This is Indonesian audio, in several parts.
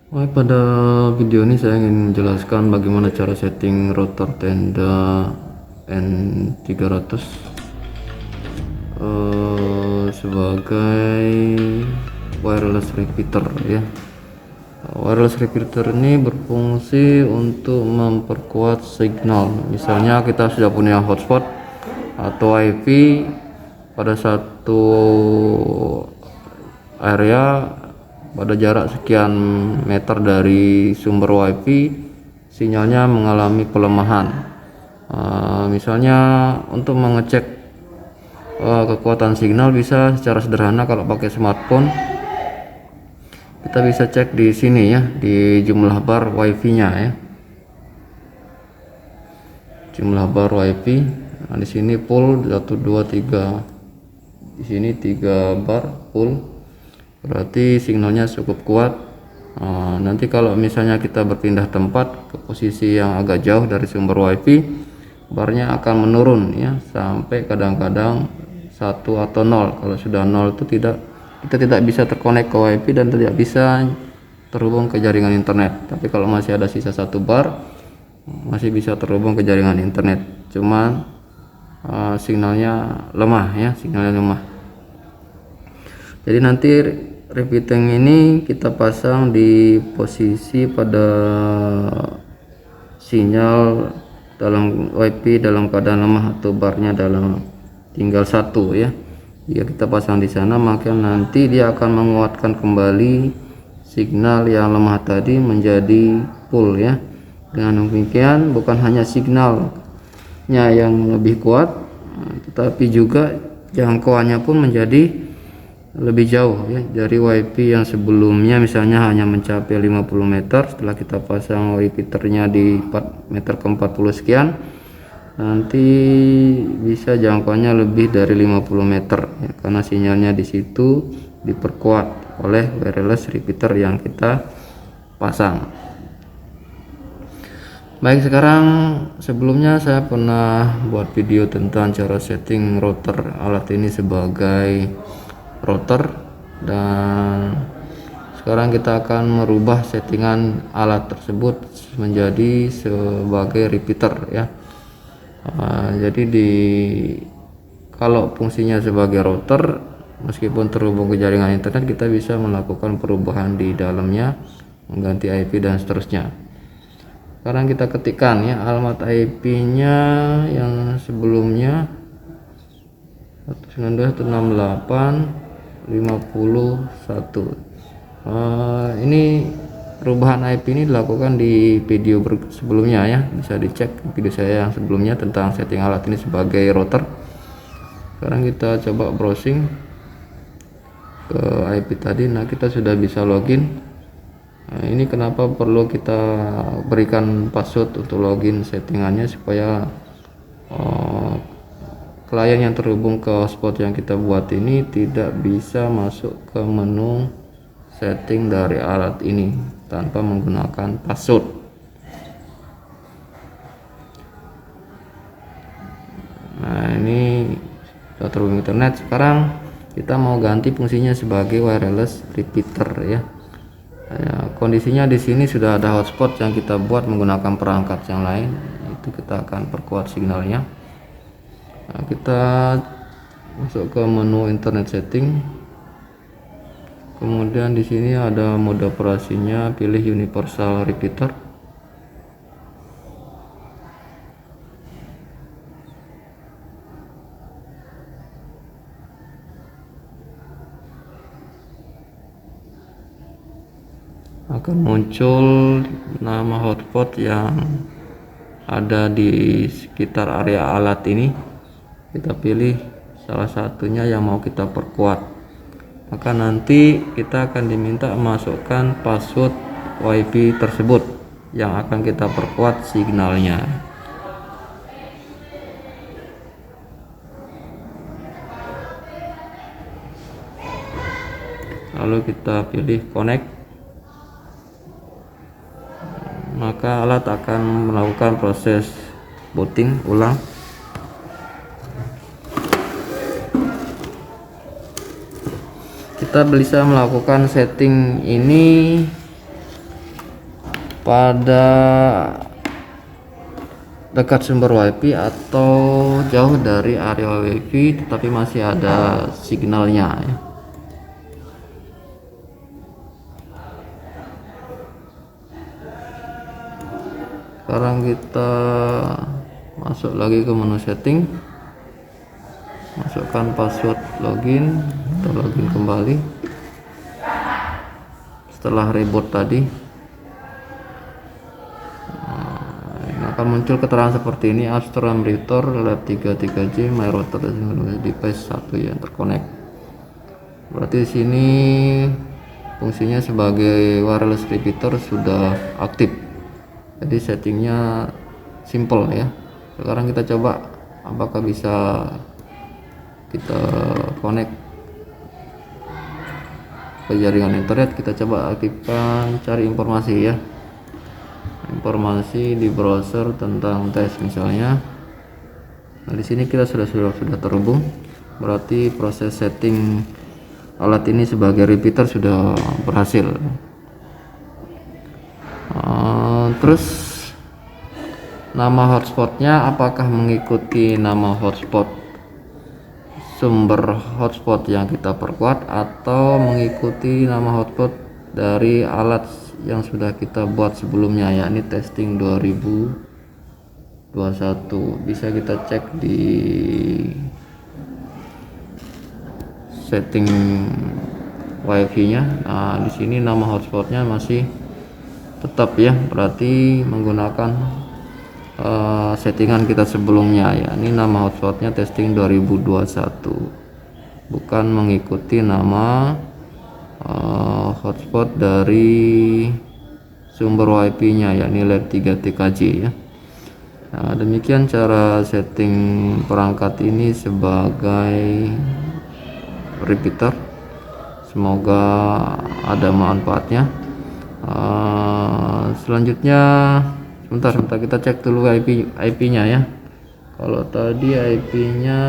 Baik, pada video ini saya ingin menjelaskan bagaimana cara setting router tenda N300 sebagai wireless repeater ya. Wireless repeater ini berfungsi untuk memperkuat signal. Misalnya kita sudah punya hotspot atau WiFi pada satu area pada jarak sekian meter dari sumber WiFi, sinyalnya mengalami pelemahan. Misalnya untuk mengecek kekuatan signal bisa secara sederhana. Kalau pakai smartphone kita bisa cek di sini ya, di jumlah bar WiFi-nya ya, jumlah bar WiFi. Nah, di sini full 1 2 3, di sini 3 bar full, berarti signalnya cukup kuat. Nanti kalau misalnya kita berpindah tempat ke posisi yang agak jauh dari sumber WiFi, barnya akan menurun ya, sampai kadang-kadang 1 atau 0. Kalau sudah 0 itu kita tidak bisa terkonek ke WiFi dan tidak bisa terhubung ke jaringan internet. Tapi kalau masih ada sisa 1 bar, masih bisa terhubung ke jaringan internet. Cuman signalnya lemah ya, sinyalnya lemah. Jadi nanti repeating ini kita pasang di posisi pada sinyal dalam WiFi dalam keadaan lemah atau barnya dalam tinggal 1 ya. Jika kita pasang di sana, maka nanti dia akan menguatkan kembali signal yang lemah tadi menjadi full ya. Dengan demikian bukan hanya signalnya yang lebih kuat, tetapi juga jangkauannya pun menjadi lebih jauh ya, dari WiFi yang sebelumnya misalnya hanya mencapai 50 meter. Setelah kita pasang repeaternya di 4 meter ke 40 sekian, nanti bisa jangkauannya lebih dari 50 meter ya, karena sinyalnya di situ diperkuat oleh wireless repeater yang kita pasang. Baik, sekarang sebelumnya saya pernah buat video tentang cara setting router alat ini sebagai router, dan sekarang kita akan merubah settingan alat tersebut menjadi sebagai repeater ya. Jadi kalau fungsinya sebagai router, meskipun terhubung ke jaringan internet, kita bisa melakukan perubahan di dalamnya, mengganti IP dan seterusnya. Sekarang kita ketikkan ya alamat IP-nya yang sebelumnya 192.168.51. Ini perubahan IP ini dilakukan di video sebelumnya ya, bisa dicek video saya yang sebelumnya tentang setting alat ini sebagai router. Sekarang kita coba browsing ke IP tadi. Nah, kita sudah bisa login. Nah, ini kenapa perlu kita berikan password untuk login settingannya, supaya klien yang terhubung ke hotspot yang kita buat ini tidak bisa masuk ke menu setting dari alat ini tanpa menggunakan password. Nah, ini sudah terhubung internet. Sekarang kita mau ganti fungsinya sebagai wireless repeater ya. Kondisinya di sini sudah ada hotspot yang kita buat menggunakan perangkat yang lain, itu kita akan perkuat signalnya. Nah, kita masuk ke menu internet setting, kemudian di sini ada mode operasinya, pilih universal repeater. Akan muncul nama hotspot yang ada di sekitar area alat ini. Kita pilih salah satunya yang mau kita perkuat, maka nanti kita akan diminta masukkan password WiFi tersebut yang akan kita perkuat signalnya. Lalu kita pilih connect, maka alat akan melakukan proses booting ulang. Kita bisa melakukan setting ini pada dekat sumber WiFi atau jauh dari area WiFi tetapi masih ada signalnya ya. Sekarang kita masuk lagi ke menu setting, masukkan password login, kita login kembali. Setelah reboot tadi akan muncul keterangan seperti ini: Astron Router Lab 33J My Router device 1 yang terkonek. Berarti di sini fungsinya sebagai wireless repeater sudah aktif. Jadi settingnya simple ya. Sekarang kita coba apakah bisa kita connect ke jaringan internet. Kita coba aktifkan cari informasi ya, informasi di browser tentang tes misalnya. Nah, di sini kita sudah terhubung, berarti proses setting alat ini sebagai repeater sudah berhasil. Terus nama hotspotnya apakah mengikuti nama hotspot sumber hotspot yang kita perkuat atau mengikuti nama hotspot dari alat yang sudah kita buat sebelumnya, yakni testing 2021. Bisa kita cek di setting WiFi nya. Nah, di sini nama hotspotnya masih tetap ya, berarti menggunakan settingan kita sebelumnya ya. Ini nama hotspotnya testing 2021, bukan mengikuti nama hotspot dari sumber WiFi nya yakni Lab 3TKJ ya. Nah, demikian cara setting perangkat ini sebagai repeater. Semoga ada manfaatnya. Selanjutnya sebentar kita cek dulu IP nya ya. Kalau tadi IP nya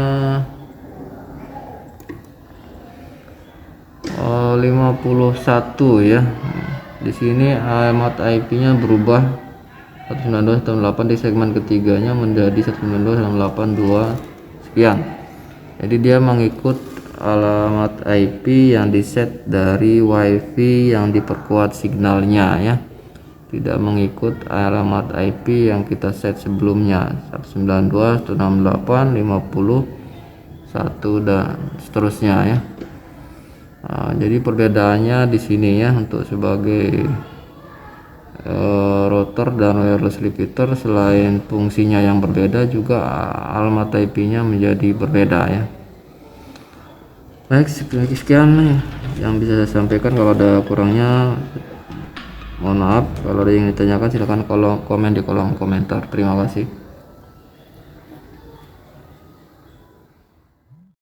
51 ya. Di sini alamat IP nya berubah 192.168 di segmen ketiganya menjadi 192.168.2 sekian. Jadi dia mengikut alamat IP yang diset dari WiFi yang diperkuat signalnya ya, tidak mengikut alamat IP yang kita set sebelumnya 192.168.50.1 dan seterusnya ya. Jadi perbedaannya di sini ya, untuk sebagai router dan wireless repeater, selain fungsinya yang berbeda juga alamat IP nya menjadi berbeda ya. Baik, sekian yang bisa saya sampaikan. Kalau ada kurangnya mohon maaf. Kalau ada yang ditanyakan silahkan komen di kolom komentar. Terima kasih.